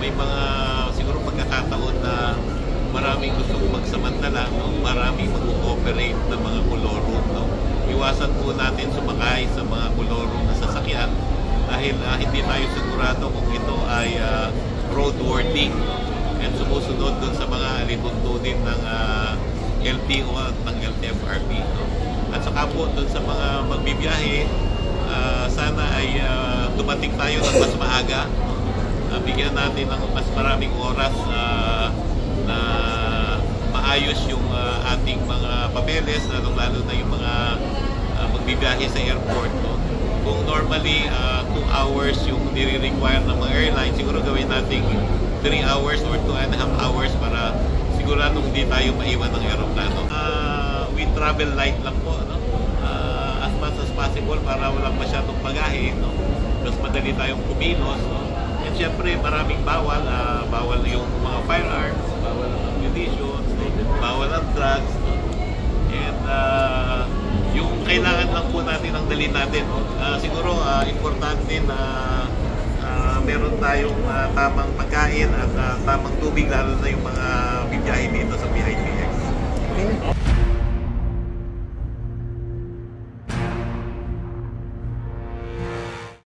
may mga siguro pagkakataon na maraming gustong magsamantala, no? Maraming mag-cooperate na mga koloro, no? Iwasan po natin sumakay sa mga koloro na sasakyan dahil hindi tayo sigurado kung ito ay roadworthy and sumusunod dun sa mga alituntunin ng LTO at ng LTFRB, no? At saka po dun sa mga magbibiyahe, sana ay dumating tayo ng mas maaga, bigyan natin ng mas maraming oras na maayos yung ating mga papeles, lalo na yung mga magbibiyahe sa airport, no? Kung normally 2 hours yung nire-require ng mga airline, siguro gawin natin 3 hours or 2.5 hours para siguradong hindi tayo maiwan ng aeroplano. We travel light lang po, no? As much as possible para walang masyadong bagahe, no? Mas madali tayong kumilos, no? And syempre maraming bawal, bawal yung mga firearms, bawal ang ammunition, bawal ang drugs, no? And yung kailangan lang po natin ang dalhin natin, no? Siguro importante na meron tayong tamang pagkain at tamang tubig, lalo na yung mga bibiyahe dito sa VIP.